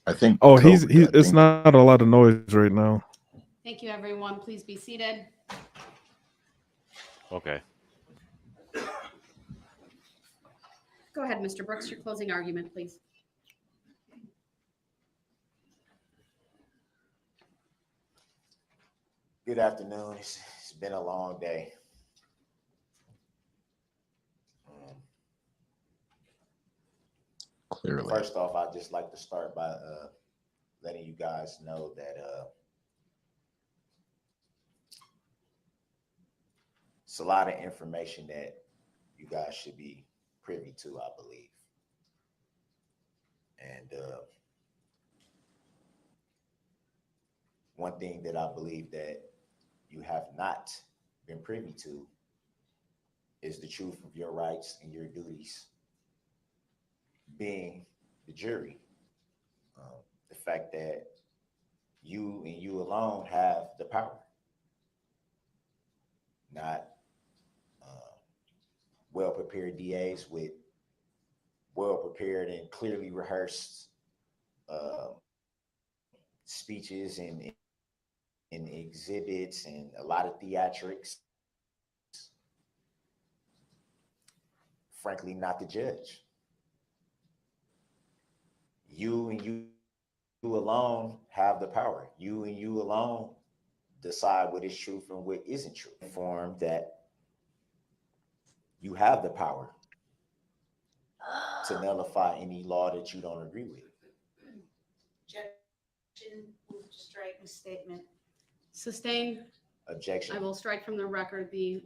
I think. Oh, he's. I It's think- not a lot of noise right now. Thank you, everyone. Please be seated. Okay. Go ahead, Mr. Brooks, your closing argument, please. Good afternoon. It's been a long day. Clearly. First off, I'd just like to start by letting you guys know that it's a lot of information that you guys should be privy to, I believe. And one thing that I believe that you have not been privy to is the truth of your rights and your duties, being the jury. The fact that you and you alone have the power, not well-prepared DAs with well-prepared and clearly rehearsed speeches and exhibits and a lot of theatrics. Frankly, not the judge. You and you alone have the power. You and you alone decide what is truth and what isn't true. Informed that you have the power to nullify any law that you don't agree with. Objection, move to strike misstatement. Sustained. Objection. I will strike from the record the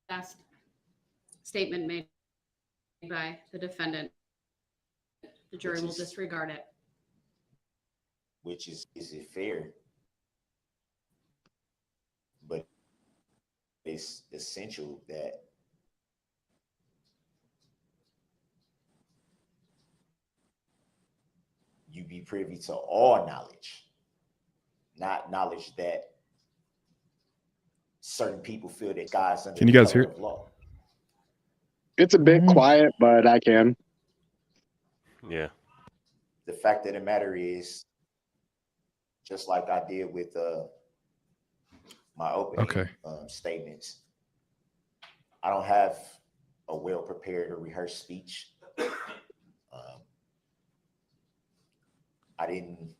last statement made by the defendant. The jury will disregard it. Which is it fair? But it's essential that you be privy to all knowledge, not knowledge that certain people feel that guys under Can you the guys color hear? of law. It's a bit quiet, but I can. Yeah. The fact of the matter is, just like I did with my opening statements, I don't have a well-prepared or rehearsed speech. I didn't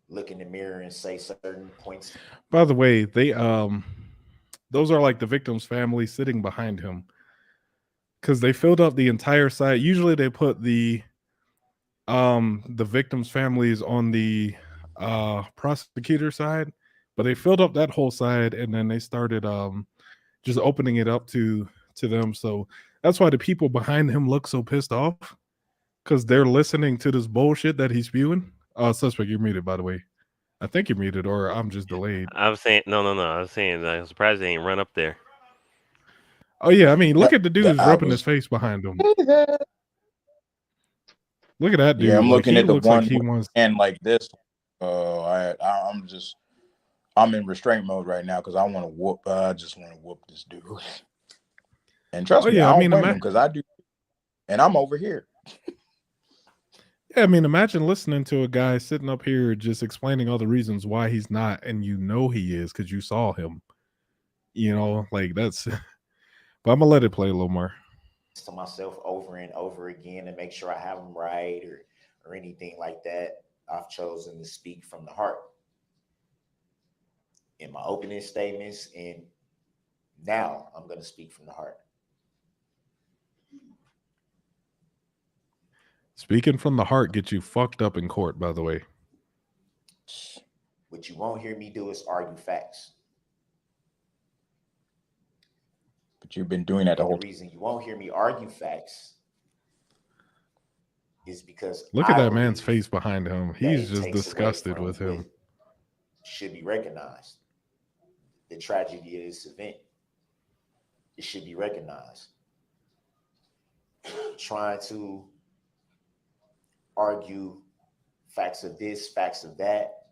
look in the mirror and say certain points. By the way, they those are like the victim's family sitting behind him because they filled up the entire side. Usually they put the victim's families on the prosecutor side, but they filled up that whole side and then they started just opening it up to them. So that's why the people behind him look so pissed off, because they're listening to this bullshit that he's spewing. Suspect, you're muted, by the way. I think you're muted, or I'm just delayed. I was saying no. I was saying I'm surprised they ain't run up there. Oh yeah, I mean, look at the dude who's I rubbing was- his face behind him. Look at that dude. Yeah, I'm like, looking he at the looks one like he wants. and like this. I'm in restraint mode right now because I want to whoop. I just want to whoop this dude. And trust Oh, me, yeah, I I don't mean, blame him because I do. And I'm over here. Yeah, I mean, imagine listening to a guy sitting up here just explaining all the reasons why he's not, and you know he is because you saw him. You know, like that's. But I'm gonna let it play a little more. Which is What do you think? What do you think? to myself over and over again to make sure I have them right or anything like that. I've chosen to speak from the heart in my opening statements, and now I'm going to speak from the heart. Speaking from the heart gets you fucked up in court, by the way. What you won't hear me do is argue facts. But you've been doing that the And whole the reason you won't hear me argue facts is because Look at I that man's believe face behind him. that He's it just takes away disgusted from with what him. should be recognized. The tragedy of this event, it should be recognized. Trying to argue facts of this, facts of that,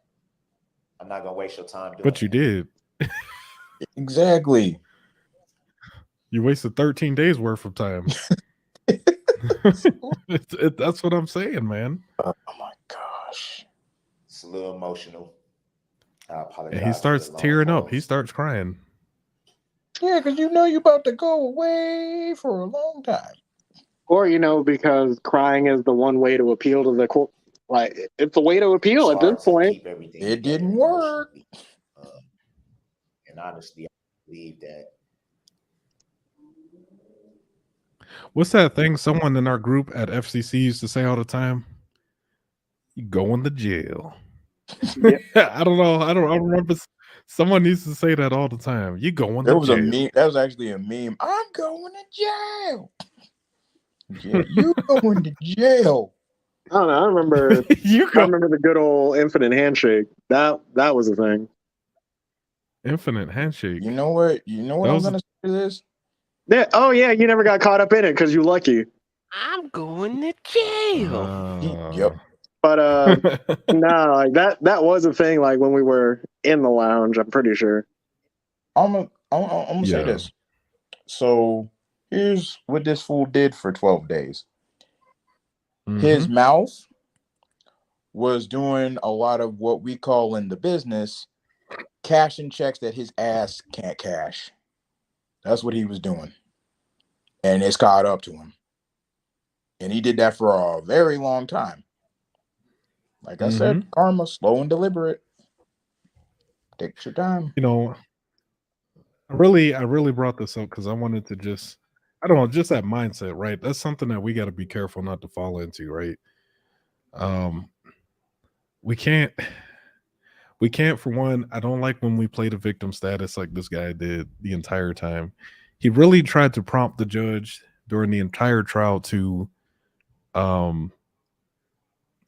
I'm not gonna waste your time doing But you did. Exactly. You wasted 13 days worth of time. That's what I'm saying, man. Oh my gosh. It's a little emotional. I apologize. And he starts for the long tearing up. pause. He starts crying. Yeah, because you know you're about to go away for a long time. Or, because crying is the one way to appeal to the court. Like, it's a way to appeal at this point. Keep everything It together didn't work. emotionally. And honestly, I believe that. What's that thing someone in our group at FCC used to say all the time? You going to jail. Yeah. I don't know. I don't remember. Someone used to say that all the time. You going There to was jail. a meme. That was actually a meme. I'm going to jail. Yeah, you going to jail. I don't know. I remember. You I go remember the good old infinite handshake. That was a thing. infinite handshake. You know what? That I'm was- gonna say to this? Yeah. Oh yeah. You never got caught up in it because you lucky. I'm going to jail. Yep. But no, like that was a thing. Like when we were in the lounge, I'm pretty sure. I'm gonna say Yeah. this. So here's what this fool did for 12 days. His Mhm. mouth was doing a lot of what we call in the business cashing checks that his ass can't cash. That's what he was doing. And it's caught up to him. And he did that for a very long time. Like I said, karma, slow and deliberate. Take your time. I really brought this up because I wanted to just that mindset, right? That's something that we got to be careful not to fall into, right? We can't for one, I don't like when we play the victim status like this guy did the entire time. He really tried to prompt the judge during the entire trial to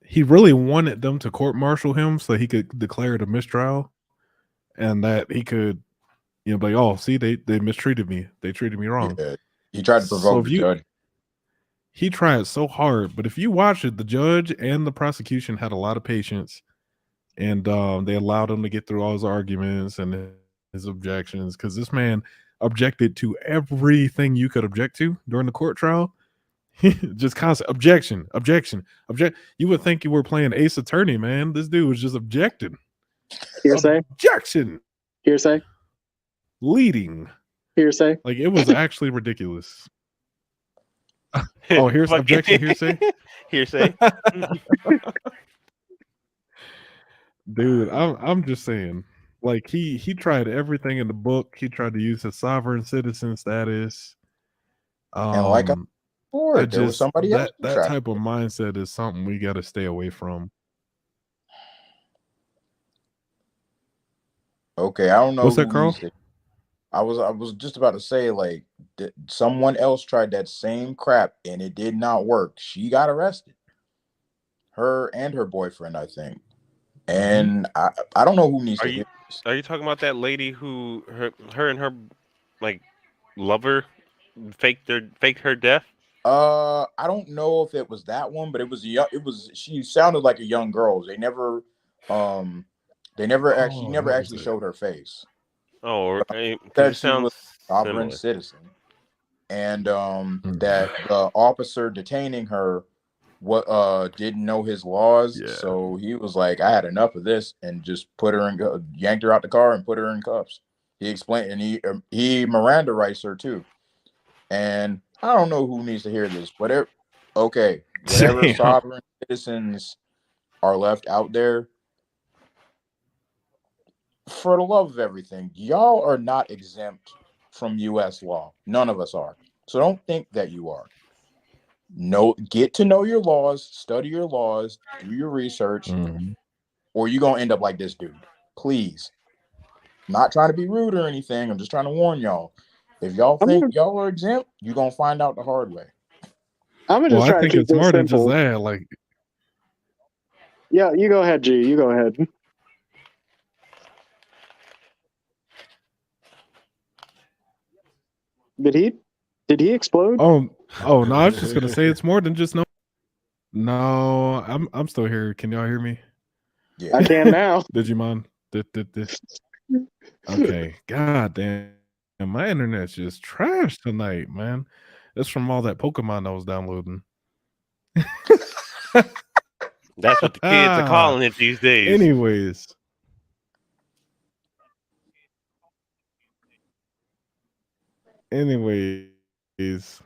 he really wanted them to court-martial him so he could declare it a mistrial and that he could be like, oh, see, they mistreated me. They treated me wrong. Yeah. He tried to provoke the judge. He tried so hard, but if you watch it, the judge and the prosecution had a lot of patience, and they allowed him to get through all his arguments and his objections because this man objected to everything you could object to during the court trial. Just constant objection. You would think you were playing Ace Attorney, man. This dude was just objecting. Hearsay. Objection. Hearsay. Leading. Hearsay. Like it was actually ridiculous. Oh, here's objection. Hearsay. Hearsay. Dude, I'm just saying. Like he tried everything in the book. He tried to use his sovereign citizen status. And like there was somebody else. That type of mindset is something we got to stay away from. Okay, I don't know. What's that, Carl? I was just about to say, like, someone else tried that same crap and it did not work. She got arrested. Her and her boyfriend, I think. And I don't know who needs to hear this. Are you talking about that lady who her and her like lover faked her death? I don't know if it was that one, but she sounded like a young girl. She never actually showed her face. Oh, that it she was a sovereign citizen. And that the officer detaining her didn't know his laws, so he was like, I had enough of this, and just yanked her out the car and put her in cuffs. He explained, and he Miranda rights her too. And I don't know who needs to hear this, whatever. Okay, whatever Damn. sovereign citizens are left out there, for the love of everything, y'all are not exempt from U.S. law. None of us are. So don't think that you are. Get to know your laws, study your laws, do your research, or you're gonna end up like this dude. Please. Not trying to be rude or anything. I'm just trying to warn y'all. If y'all think y'all are exempt, you're gonna find out the hard way. I'm gonna Well, just I try to think keep it's this more than just simple. that. Like, Yeah, you go ahead, G. You go ahead. Did he explode? no, I was just gonna say it's more than just no. No, I'm still here. Can y'all hear me? Yeah. I can now. Digimon. Okay. God damn. My internet's just trash tonight, man. It's from all that Pokemon I was downloading. That's what the kids are calling it these days. Anyways,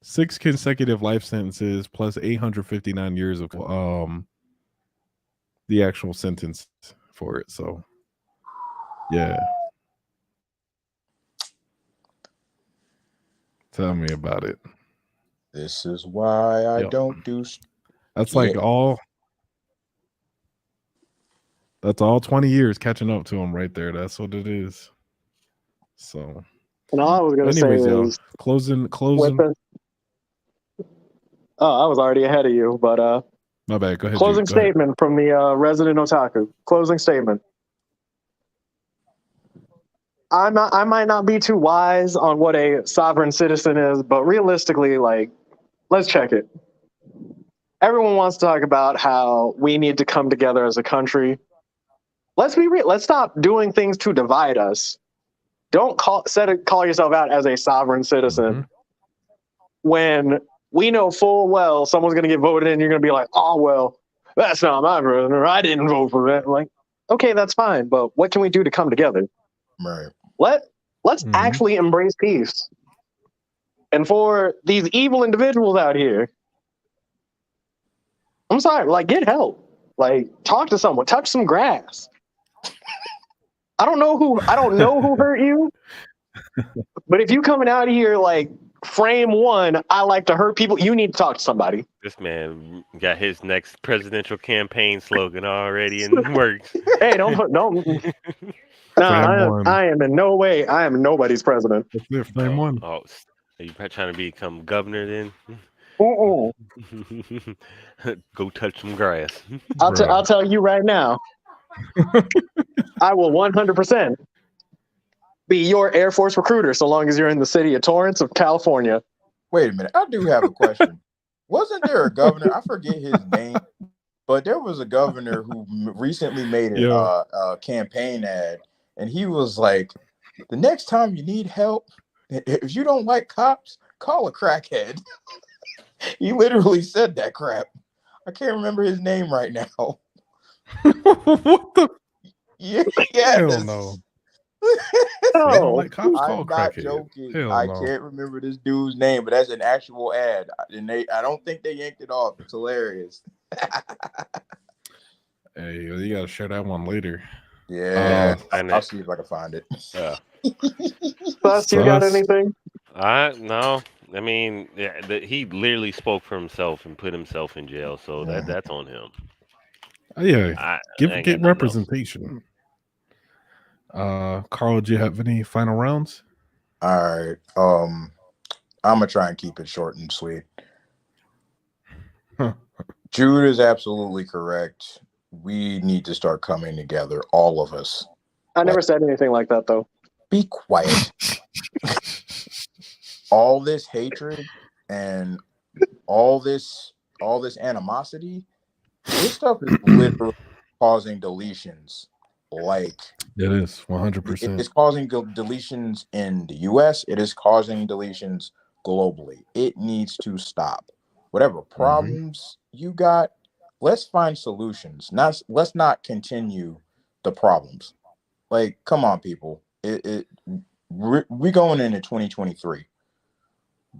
6 consecutive life sentences plus 859 years of the actual sentence for it. So, yeah. Tell me about it. This is why I don't do. That's like all. That's all 20 years catching up to him right there. That's what it is. So, And all I was gonna anyways, say y'all, is closing. I was already ahead of you, but My bad. Go ahead. closing Go ahead. statement from the resident otaku. Closing statement. I might not be too wise on what a sovereign citizen is, but realistically, like, let's check it. Everyone wants to talk about how we need to come together as a country. Let's be real. Let's stop doing things to divide us. Don't call yourself out as a sovereign citizen when we know full well someone's going to get voted in. You're going to be like, oh, well, that's not my brother. I didn't vote for that. Like, okay, that's fine. But what can we do to come together? Right. Let's actually embrace peace. And for these evil individuals out here, I'm sorry, like, get help. Like, talk to someone, touch some grass. I don't know who hurt you, but if you coming out of here like frame one, I like to hurt people, you need to talk to somebody. This man got his next presidential campaign slogan already in the works. Hey, don't. I am in no way. I am nobody's president. That's it. Frame one. Oh, are you trying to become governor then? Uh-uh. Go touch some grass. I'll tell you right now. I will 100% be your Air Force recruiter so long as you're in the city of Torrance of California. Wait a minute. I do have a question. Wasn't there a governor? I forget his name, but there was a governor who recently made a campaign ad, and he was like, the next time you need help, if you don't like cops, call a crackhead. He literally said that crap. I can't remember his name right now. What the? Yeah. Hell no. No, I'm not joking. I can't remember this dude's name, but that's an actual ad, and I don't think they yanked it off. It's hilarious. Hey, you gotta share that one later. Yeah, I'll see if I can find it. Yeah. Sus, you got anything? No. I mean, he literally spoke for himself and put himself in jail, so that's on him. Yeah, get representation. Carl, do you have any final rounds? All right. I'm gonna try and keep it short and sweet. Jude is absolutely correct. We need to start coming together, all of us. I never said anything like that, though. Be quiet. All this hatred and all this animosity, this stuff is literally causing deletions. Like, it is 100%. It's causing deletions in the US. It is causing deletions globally. It needs to stop. Whatever problems you got, let's find solutions. Let's not continue the problems. Like, come on, people. We going into 2023.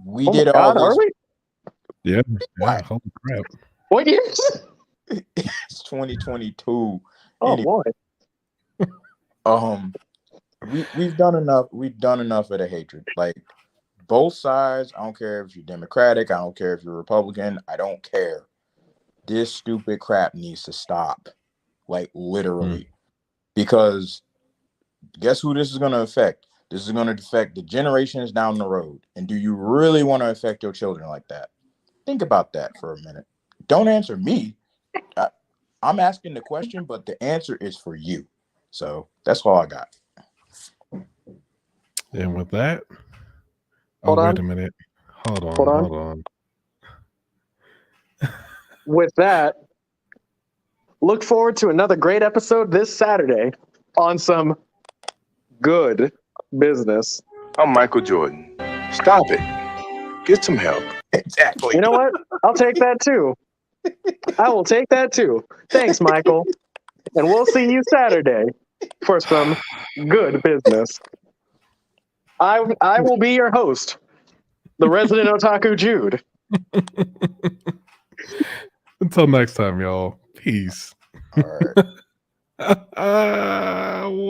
We Oh my did all God, are this. we? Yeah. What? Holy crap. What years? It's 2022. Oh Anyway, boy. we've done enough. We've done enough of the hatred. Like both sides. I don't care if you're Democratic. I don't care if you're Republican. I don't care. This stupid crap needs to stop. Like literally, because guess who this is going to affect? This is going to affect the generations down the road. And do you really want to affect your children like that? Think about that for a minute. Don't answer me. I'm asking the question, but the answer is for you. So that's all I got. And with that, Hold on. wait a minute. Hold Hold on. on. With that, look forward to another great episode this Saturday on some good business. I'm Michael Jordan. Stop it. Get some help. Exactly. You know what? I'll take that too. I will take that too. Thanks, Michael. And we'll see you Saturday for some good business. I will be your host, the resident otaku Jude. Until next time, y'all. Peace. All right.